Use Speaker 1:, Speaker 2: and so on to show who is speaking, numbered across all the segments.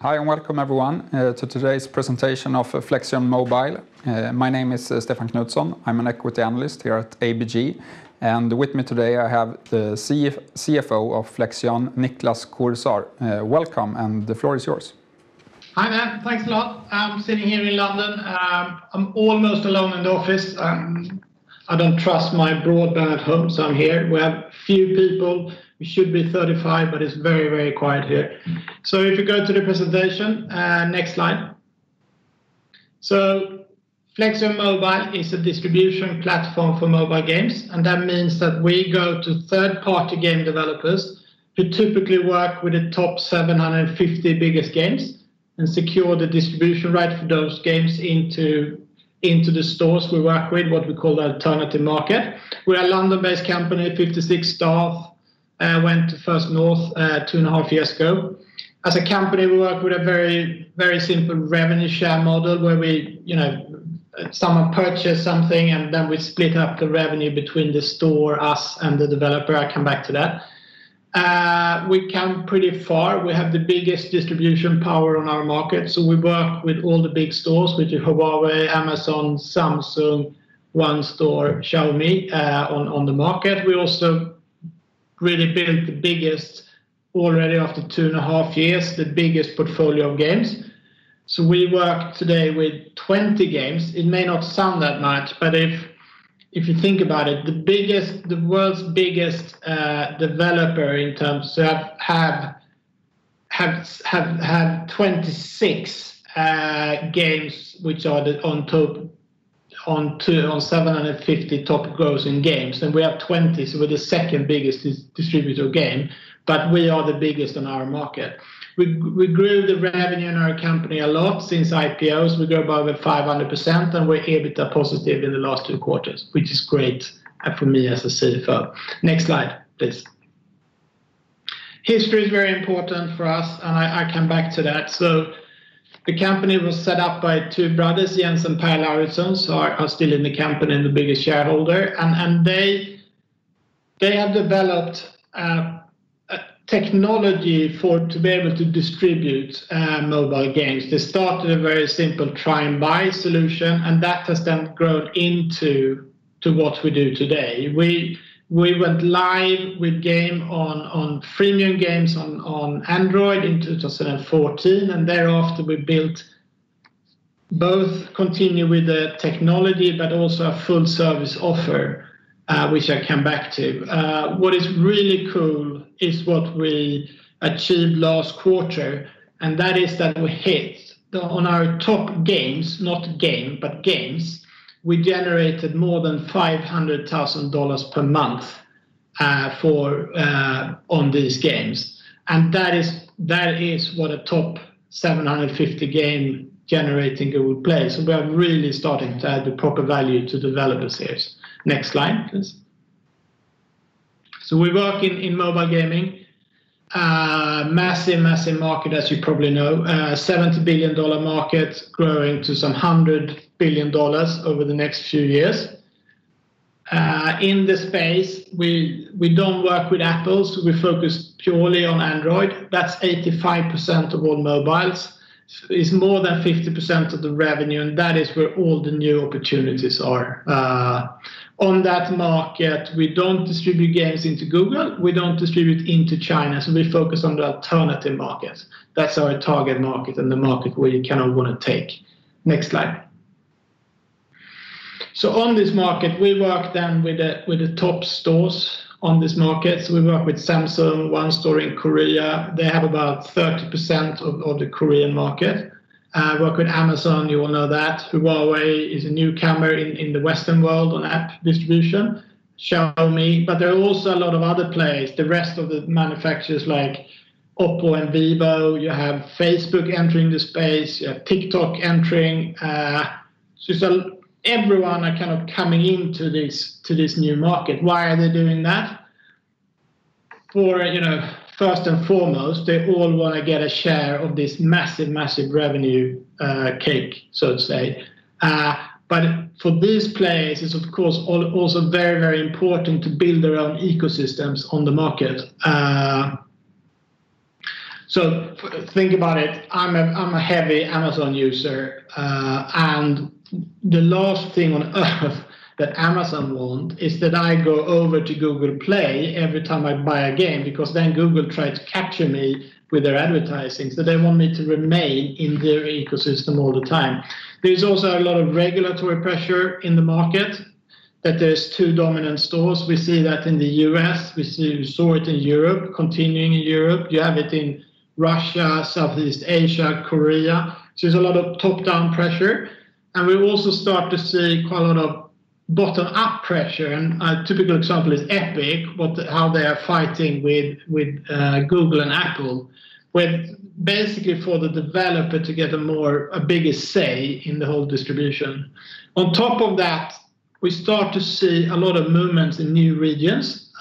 Speaker 1: Hi and welcome everyone to today's presentation of Flexion Mobile. My name is Stefan Knutsson. I'm an equity analyst here at ABG, and with me today I have the CFO of Flexion, Niklas Koresaar. Welcome, and the floor is yours.
Speaker 2: Hi there, thanks a lot. I'm sitting here in London. I'm almost alone in the office. I don't trust my broadband at home, so I'm here. We have few people. We should be 35, but it's very, very quiet here. So if you go to the presentation, next slide. So Flexion Mobile is a distribution platform for mobile games, and that means that we go to third-party game developers who typically work with the top 750 biggest games and secure the distribution right for those games into the stores we work with, what we call the alternative market. We're a London-based company, 56 staff. Went to First North 2.5 years ago. As a company, we work with a very, very simple revenue share model where we, someone purchase something and then we split up the revenue between the store, us, and the developer. I'll come back to that. We come pretty far. We have the biggest distribution power on our market. So we work with all the big stores, which is Huawei, Amazon, Samsung, One Store, Xiaomi on the market. We also really built the biggest, already after 2.5 years, the biggest portfolio of games. So we work today with 20 games. It may not sound that much, but if you think about it, the world's biggest developer in terms of have 26 games which are on 750 top grossing games, and we have 20, so we're the second biggest distributor game, but we are the biggest on our market. We grew the revenue in our company a lot since IPOs. We grew by over 500%, and we're EBITDA positive in the last 2 quarters, which is great for me as a CFO. Next slide, please. History is very important for us, and I come back to that. So the company was set up by 2 brothers, Jens and Per Lauritsen, so are still in the company and the biggest shareholder. And they have developed technology to be able to distribute mobile games. They started a very simple try and buy solution, and that has then grown into what we do today. We went live with game on freemium games on Android in 2014, and thereafter we built both continue with the technology but also a full service offer, which I come back to. What is really cool is what we achieved last quarter, and that is that we hit on our top games, not game, but games. We generated more than $500,000 per month on these games, and that is what a top 750 game generating would play. So we are really starting to add the proper value to developers here. Next slide, please. So we work in mobile gaming, massive market, as you probably know, $70 billion market growing to some $100 billion over the next few years. In the space, we don't work with Apple, so we focus purely on Android. That's 85% of all mobiles. It's more than 50% of the revenue, and that is where all the new opportunities are. On that market, we don't distribute games into Google, we don't distribute into China, so we focus on the alternative market. That's our target market and the market we kind of want to take. Next slide. So on this market, we work then with the top stores on this market. So we work with Samsung, One Store in Korea. They have about 30% of the Korean market. Work with Amazon, you all know that. Huawei is a newcomer in the Western world on app distribution. Xiaomi, but there are also a lot of other players. The rest of the manufacturers like Oppo and Vivo. You have Facebook entering the space. You have TikTok entering. So everyone are kind of coming into this new market. Why are they doing that? For first and foremost, they all want to get a share of this massive revenue cake, so to say. But for these players, it's of course also very, very important to build their own ecosystems on the market. So think about it. I'm a heavy Amazon user, and the last thing on earth that Amazon want is that I go over to Google Play every time I buy a game, because then Google tries to capture me with their advertising. So they want me to remain in their ecosystem all the time. There's also a lot of regulatory pressure in the market, that there's 2 dominant stores. We see that in the US, we saw it in Europe, continuing in Europe. You have it in Russia, Southeast Asia, Korea. So there's a lot of top-down pressure. And we also start to see quite a lot of bottom-up pressure. And a typical example is Epic, how they are fighting with Google and Apple, with basically for the developer to get a bigger say in the whole distribution. On top of that, we start to see a lot of movements in new regions.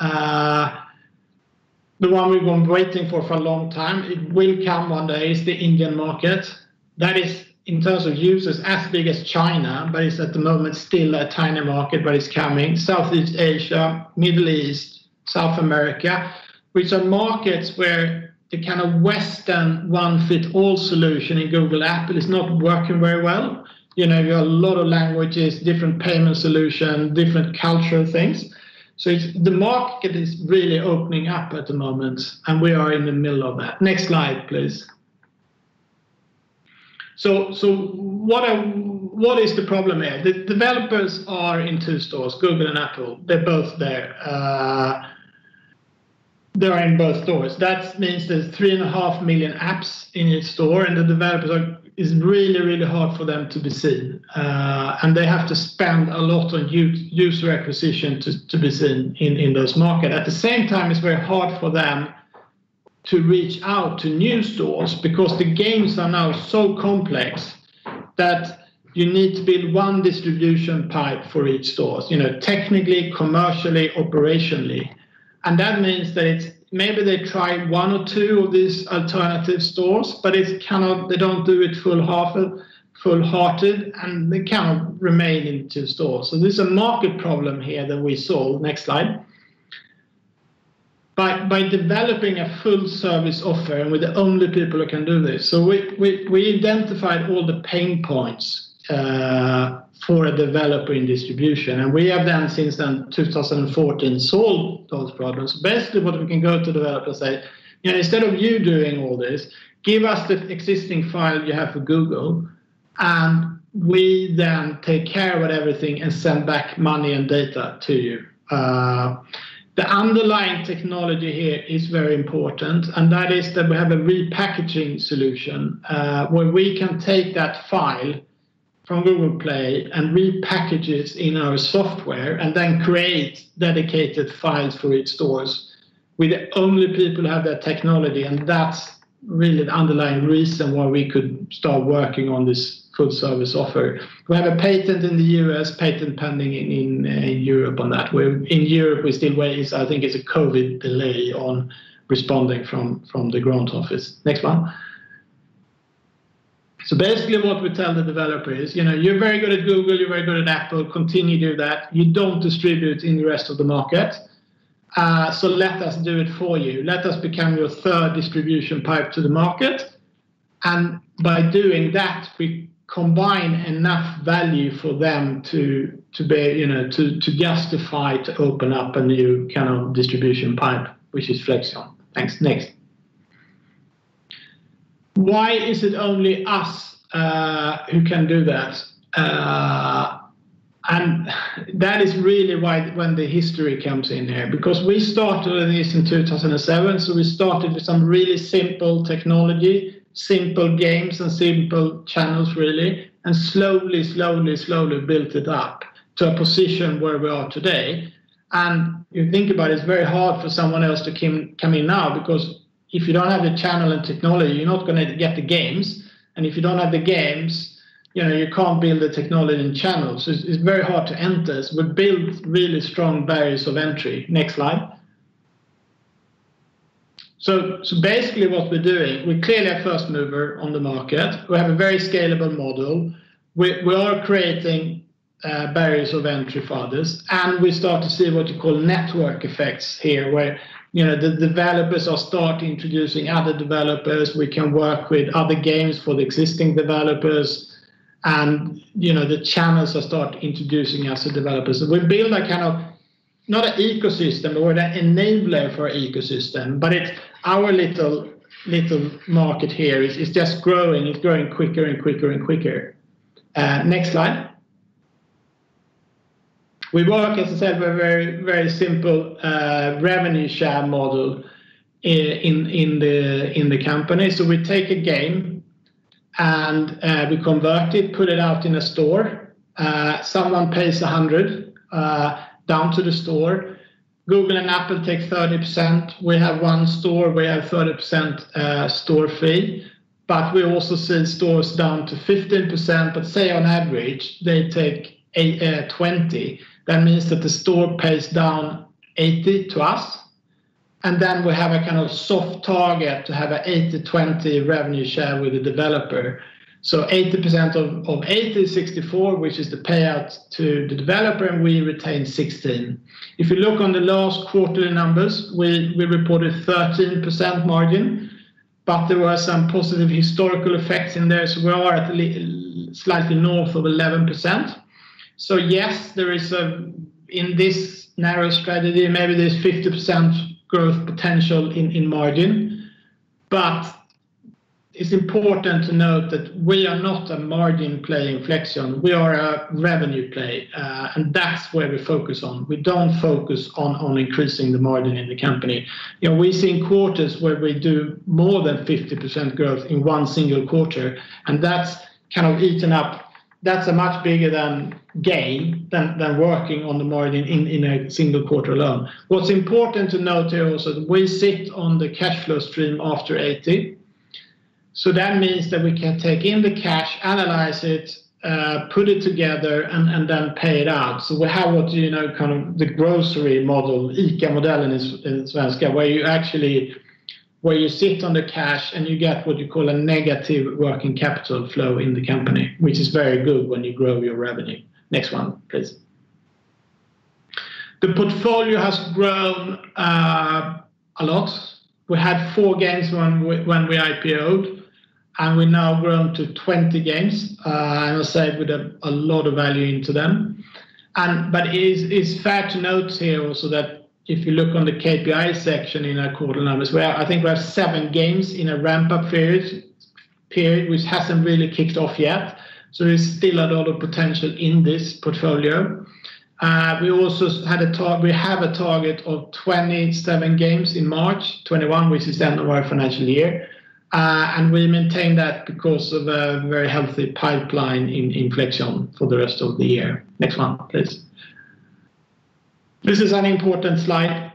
Speaker 2: The one we've been waiting for a long time, it will come one day, is the Indian market. That is, in terms of users, as big as China, but it's at the moment still a tiny market, but it's coming. Southeast Asia, Middle East, South America, which are markets where the kind of Western one-fit-all solution in Google Apple is not working very well. You have a lot of languages, different payment solution, different cultural things. So the market is really opening up at the moment, and we are in the middle of that. Next slide, please. So what is the problem here? The developers are in 2 stores, Google and Apple. They're both there. They're in both stores. That means there's 3.5 million apps in each store, and the developers is really, really hard for them to be seen. And they have to spend a lot on user acquisition to be seen in those markets. At the same time, it's very hard for them to reach out to new stores, because the games are now so complex that you need to build one distribution pipe for each store, technically, commercially, operationally. And that means that maybe they try 1 or 2 of these alternative stores, but they don't do it full-hearted, and they cannot remain in 2 stores. So there's a market problem here that we solve. Next slide. By developing a full service offer, and we're the only people who can do this. So we identified all the pain points for a developer in distribution, and we have then since then 2014 solved those problems. Basically what we can go to developers and say, instead of you doing all this, give us the existing file you have for Google, and we then take care of everything and send back money and data to you. The underlying technology here is very important, and that is that we have a repackaging solution where we can take that file from Google Play and repackage it in our software, and then create dedicated files for each stores. We're the only people who have that technology, and that's really the underlying reason why we could start working on this full service offer. We have a patent in the US, patent pending in Europe on that. In Europe, we still wait. I think it's a COVID delay on responding from the grant office. Next one. So basically what we tell the developer is, you're very good at Google, you're very good at Apple, continue to do that. You don't distribute in the rest of the market. So let us do it for you. Let us become your 3rd distribution pipe to the market. And by doing that, we combine enough value for them to justify to open up a new kind of distribution pipe, which is Flexion. Thanks. Next. Why is it only us who can do that? And that is really why when the history comes in here, because we started this in 2007. So we started with some really simple technology, simple games and simple channels really, and slowly built it up to a position where we are today. And you think about it, it's very hard for someone else to come in now, because if you don't have the channel and technology, you're not going to get the games. And if you don't have the games, you can't build the technology and channels. So it's very hard to enter. So we build really strong barriers of entry. Next slide. So basically what we're doing, we're clearly a first mover on the market. We have a very scalable model. We are creating barriers of entry for others. And we start to see what you call network effects here, where the developers are start introducing other developers. We can work with other games for the existing developers, and the channels are start introducing us as developers. So we build a kind of not an ecosystem or an enabler for ecosystem, but it's our little market here is just growing. It's growing quicker and quicker and quicker. Next slide. We work, as I said, with a very, very simple revenue share model in the company. So we take a game and we convert it, put it out in a store. Someone pays 100 down to the store. Google and Apple take 30%. We have one store, we have 30% store fee. But we also see stores down to 15%, but say on average, they take 20. That means that the store pays down 80 to us. And then we have a kind of soft target to have an 80-20 revenue share with the developer. So 80% of 80 is 64, which is the payout to the developer, and we retain 16. If you look on the last quarterly numbers, we reported 13% margin, but there were some positive historical effects in there, so we are at slightly north of 11%. So yes, there is in this narrow strategy, maybe there's 50% growth potential in margin, but it's important to note that we are not a margin play in Flexion. We are a revenue play, and that's where we focus on. We don't focus on increasing the margin in the company. We see in quarters where we do more than 50% growth in one single quarter, and that's kind of eaten up. That's a much bigger gain than working on the margin in a single quarter alone. What's important to note here also that we sit on the cash flow stream after 80. So that means that we can take in the cash, analyze it, put it together, and then pay it out. So we have what kind of the grocery model, Ica-modellen in svenska, where you sit on the cash and you get what you call a negative working capital flow in the company, which is very good when you grow your revenue. Next one, please. The portfolio has grown a lot. We had 4 games when we IPO'd, and we now grown to 20 games. I must say, with a lot of value into them. But it's fair to note here also that if you look on the KPI section in our quarter numbers, I think we have 7 games in a ramp-up period, which hasn't really kicked off yet. So there's still a lot of potential in this portfolio. We also have a target of 27 games in March 21, which is the end of our financial year. And we maintain that because of a very healthy pipeline in Flexion for the rest of the year. Next one, please. This is an important slide.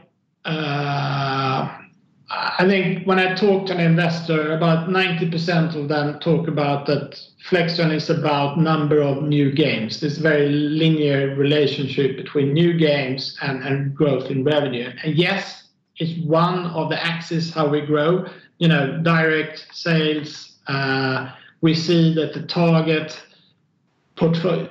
Speaker 2: I think when I talk to an investor, about 90% of them talk about that Flexion is about number of new games. There's a very linear relationship between new games and growth in revenue. And yes, it's one of the axes how we grow. Direct sales. We see that the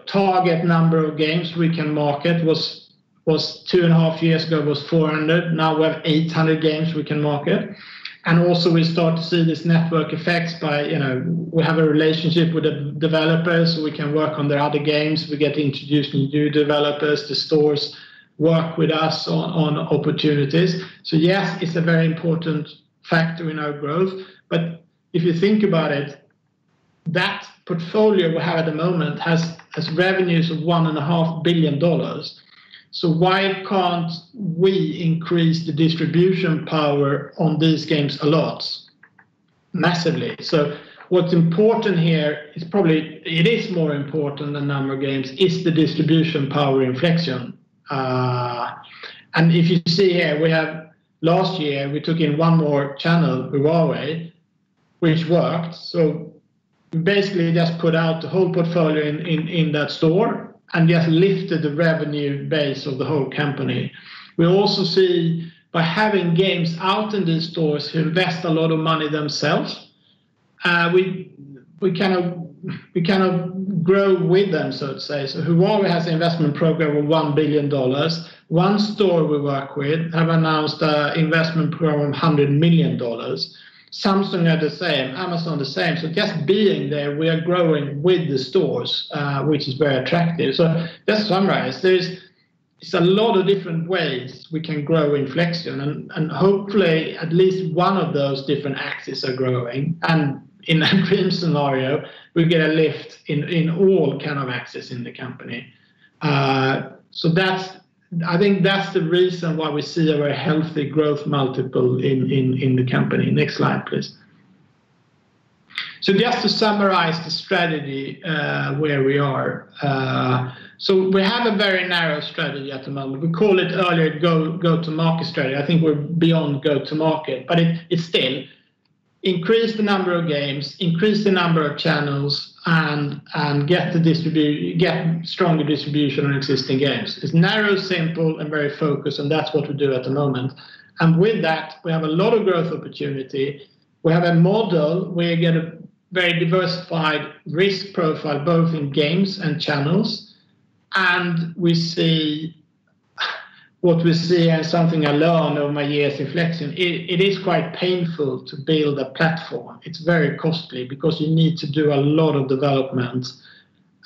Speaker 2: target number of games we can market was 2.5 years ago was 400. Now we have 800 games we can market. And also we start to see this network effects by, we have a relationship with the developers, so we can work on their other games. We get introduced to new developers, the stores work with us on opportunities. So yes, it's a very important factor in our growth. But if you think about it, that portfolio we have at the moment has revenues of $1.5 billion. So why can't we increase the distribution power on these games a lot? Massively. So what's important here is it is more important than number of games, is the distribution power in Flexion. And if you see here, last year we took in one more channel, Huawei, which worked. So we basically just put out the whole portfolio in that store and just lifted the revenue base of the whole company. We also see by having games out in these stores who invest a lot of money themselves, we kind of kind of grow with them, so to say. So Huawei has an investment program of $1 billion. One store we work with have announced an investment program of $100 million. Samsung are the same, Amazon the same. So just being there, we are growing with the stores, which is very attractive. So just to summarize, it's a lot of different ways we can grow in Flexion, and hopefully at least one of those different axes are growing. And in a dream scenario, we get a lift in all kind of axes in the company. So I think that's the reason why we see a very healthy growth multiple in the company. Next slide, please. So just to summarize the strategy where we are. So we have a very narrow strategy at the moment. We call it earlier go-to-market strategy. I think we're beyond go-to-market, but it's still increase the number of games, increase the number of channels, and get stronger distribution on existing games. It's narrow, simple, and very focused, and that's what we do at the moment. And with that, we have a lot of growth opportunity. We have a model where you get a very diversified risk profile, both in games and channels. And we see what we see as something I learned over my years in Flexion. It is quite painful to build a platform. It's very costly because you need to do a lot of development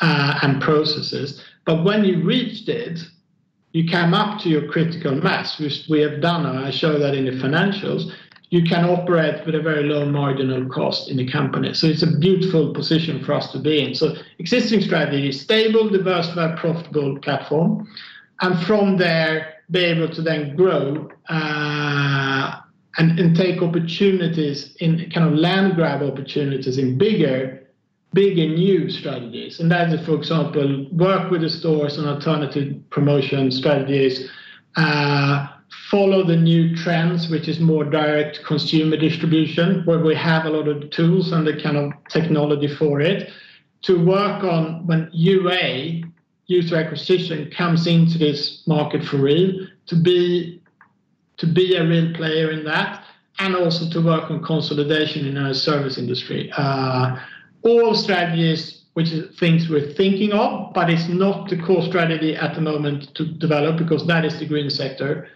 Speaker 2: and processes. But when you reached it, you come up to your critical mass, which we have done, and I show that in the financials. You can operate with a very low marginal cost in the company. So it's a beautiful position for us to be in. So existing strategy, stable, diversified, profitable platform. And from there, be able to then grow and take opportunities in kind of land grab opportunities in bigger new strategies. And that is, for example, work with the stores on alternative promotion strategies, follow the new trends, which is more direct consumer distribution, where we have a lot of tools and the kind of technology for it, to work on when UA, user acquisition, comes into this market for real, to be a real player in that, and also to work on consolidation in our service industry. All strategies, which is things we're thinking of, but it's not the core strategy at the moment to develop, because that is the green sector.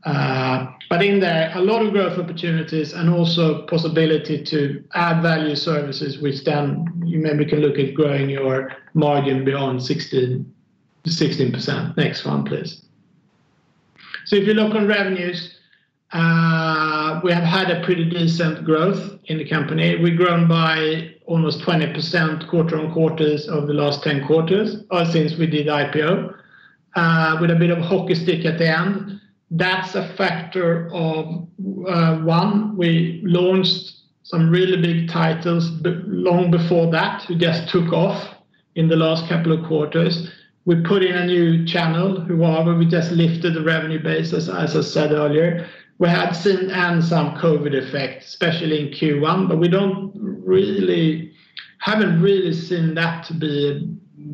Speaker 2: But in there, a lot of growth opportunities and also possibility to add value services, which then you maybe can look at growing your margin beyond 16%. Next one, please. So if you look on revenues, we have had a pretty decent growth in the company. We've grown by almost 20% quarter on quarters over the last 10 quarters, or since we did IPO, with a bit of a hockey stick at the end. That's a factor of one, we launched some really big titles long before that, who just took off in the last couple of quarters. We put in a new channel, Huawei. We just lifted the revenue base, as I said earlier. We had seen some COVID effect, especially in Q1, but we haven't really seen that to be a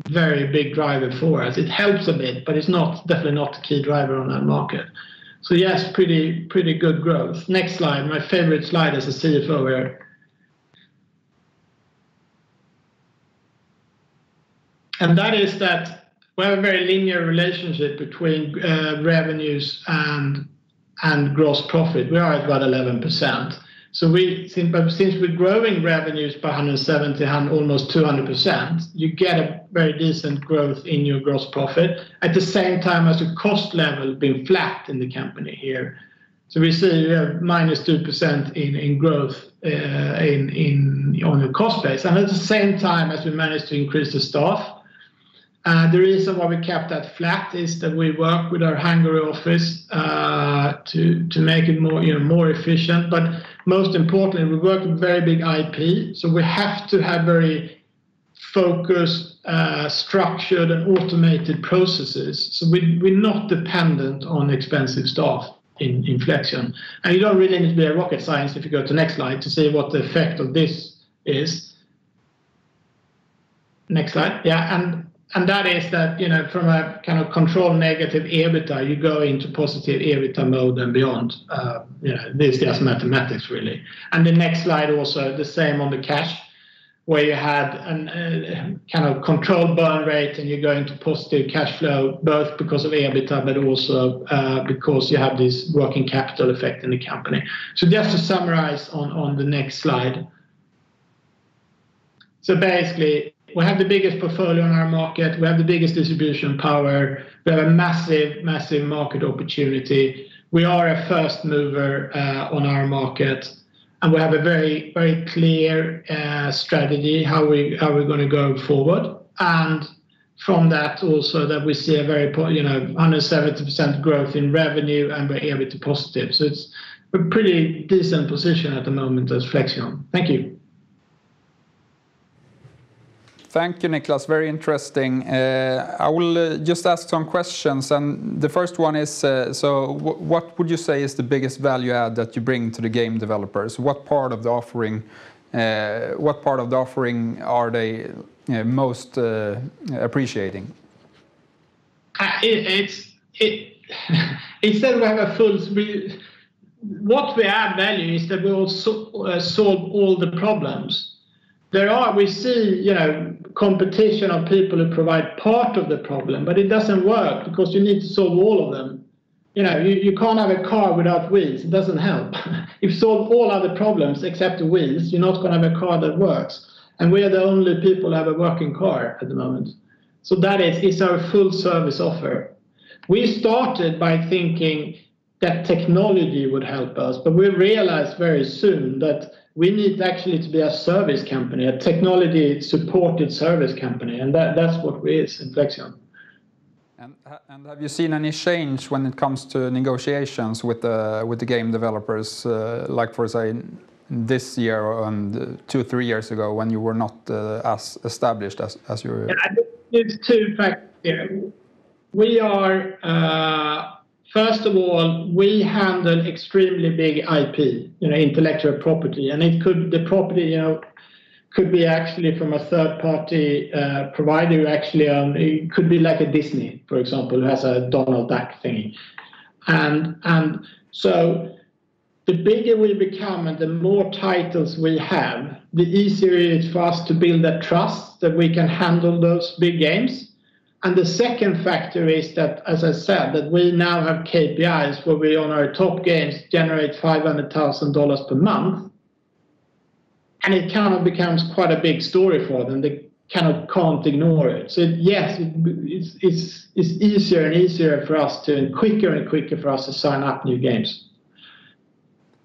Speaker 2: very big driver for us. It helps a bit, but it's definitely not the key driver on that market. So yes, pretty good growth. Next slide, my favorite slide as a CFO here. And that is that we have a very linear relationship between revenues and gross profit. We are at about 11%. So since we're growing revenues by 170, almost 200%, you get a very decent growth in your gross profit at the same time as the cost level being flat in the company here. So we see we have minus 2% in growth on the cost base, and at the same time as we managed to increase the staff. The reason why we kept that flat is that we work with our Hungary office to make it more efficient. But most importantly, we work with very big IP, so we have to have very focused, structured, and automated processes. So we're not dependent on expensive staff in Flexion. And you don't really need to be a rocket science if you go to the next slide to see what the effect of this is. Next slide. Yeah, and that is that, from a kind of control negative EBITDA, you go into positive EBITDA mode and beyond. This is just mathematics, really. And the next slide also, the same on the cash. where you had a kind of controlled burn rate and you're going to positive cash flow, both because of EBITDA, but also because you have this working capital effect in the company. So just to summarize on the next slide. So basically, we have the biggest portfolio in our market. We have the biggest distribution power. We have a massive, massive market opportunity. We are a first mover on our market. And we have a very, very clear strategy how we're going to go forward. And from that also that we see a very, 170% growth in revenue and we're EBITDA positive. So it's a pretty decent position at the moment as Flexion. Thank you.
Speaker 1: Thank you, Niklas. Very interesting. I will just ask some questions, and the first one is: so, what would you say is the biggest value add that you bring to the game developers? What part of the offering? Are they most appreciating?
Speaker 2: It's that we have a full. What we add value is that we also solve all the problems. We see, competition of people who provide part of the problem, but it doesn't work because you need to solve all of them. You can't have a car without wheels. It doesn't help. If you solve all other problems except the wheels, you're not going to have a car that works. And we are the only people who have a working car at the moment. So that is our full service offer. We started by thinking that technology would help us, but we realized very soon that we need actually to be a service company, a technology-supported service company, and that's what we is in Flexion.
Speaker 1: And have you seen any change when it comes to negotiations with the game developers, like for say this year and 2-3 years ago when you were not as established as you were?
Speaker 2: There's two factors here. We are. First of all, we handle extremely big IP, intellectual property, and the property, could be actually from a third-party provider who actually it could be like a Disney, for example, who has a Donald Duck thingy, and so the bigger we become and the more titles we have, the easier it is for us to build that trust that we can handle those big games. And the second factor is that, as I said, that we now have KPIs where we, on our top games, generate $500,000 per month. And it kind of becomes quite a big story for them. They kind of can't ignore it. So yes, it's easier and easier for us and quicker for us to sign up new games.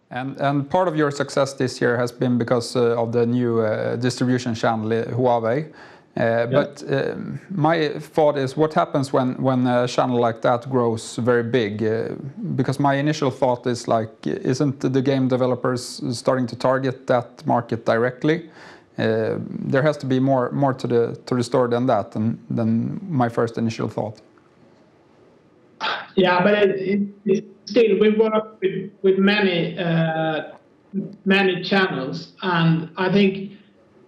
Speaker 1: And part of your success this year has been because of the new distribution channel, Huawei. But my thought is, what happens when a channel like that grows very big? Because my initial thought is like, isn't the game developers starting to target that market directly? There has to be more to the story than that, than my first initial thought.
Speaker 2: Yeah, but still we work with many channels, and I think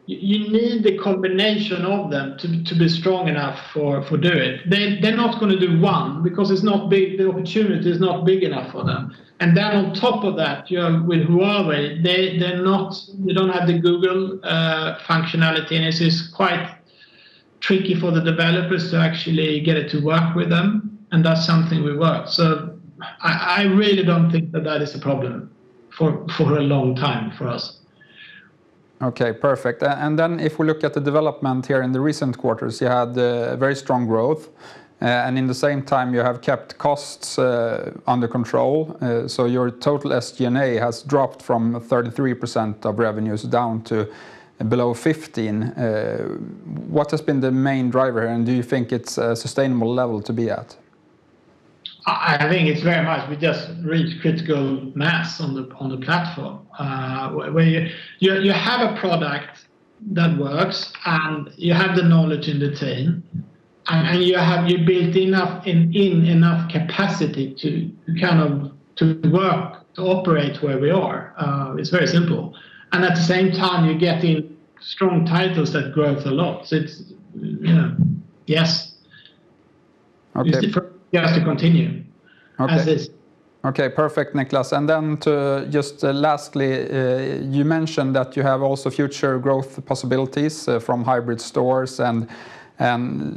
Speaker 2: you need the combination of them to be strong enough for do it. They're not going to do one because it's not big. The opportunity is not big enough for them. And then on top of that, with Huawei, they don't have the Google functionality, and it's quite tricky for the developers to actually get it to work with them. And that's something we work. So I really don't think that is a problem for a long time for us.
Speaker 1: Okay, perfect. And then if we look at the development here in the recent quarters, you had very strong growth. And in the same time, you have kept costs under control. So your total SG&A has dropped from 33% of revenues down to below 15%. What has been the main driver here, and do you think it's a sustainable level to be at?
Speaker 2: I think it's very much we just reach critical mass on the platform where you have a product that works and you have the knowledge in the team and you built enough capacity to work to operate where we are. It's very simple, and at the same time you're getting strong titles that grow a lot. So it's yes.
Speaker 1: Okay.
Speaker 2: Just to continue as is.
Speaker 1: Okay, perfect, Niklas. And then to just lastly, you mentioned that you have also future growth possibilities from hybrid stores and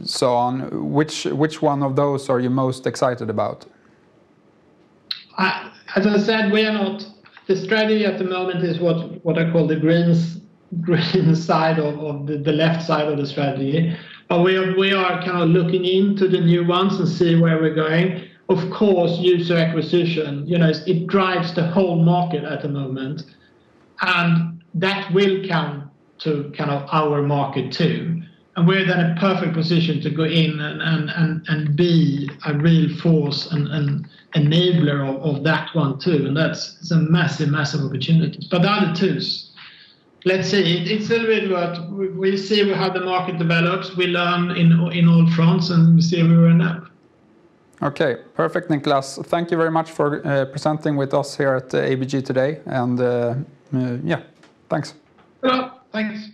Speaker 1: so on. Which one of those are you most excited about?
Speaker 2: As I said, we are not. The strategy at the moment is what I call the green side of the left side of the strategy. But we are kind of looking into the new ones and see where we're going. Of course, user acquisition, it drives the whole market at the moment, and that will come to kind of our market too. And we're then in a perfect position to go in and be a real force and enabler of that one too. And it's a massive opportunity. But the other twos, let's see. It's a little bit what we see how the market develops. We learn in all fronts and we see where we end up.
Speaker 1: Okay, perfect, Niklas. Thank you very much for presenting with us here at ABG today. And yeah, thanks.
Speaker 2: Well, thanks.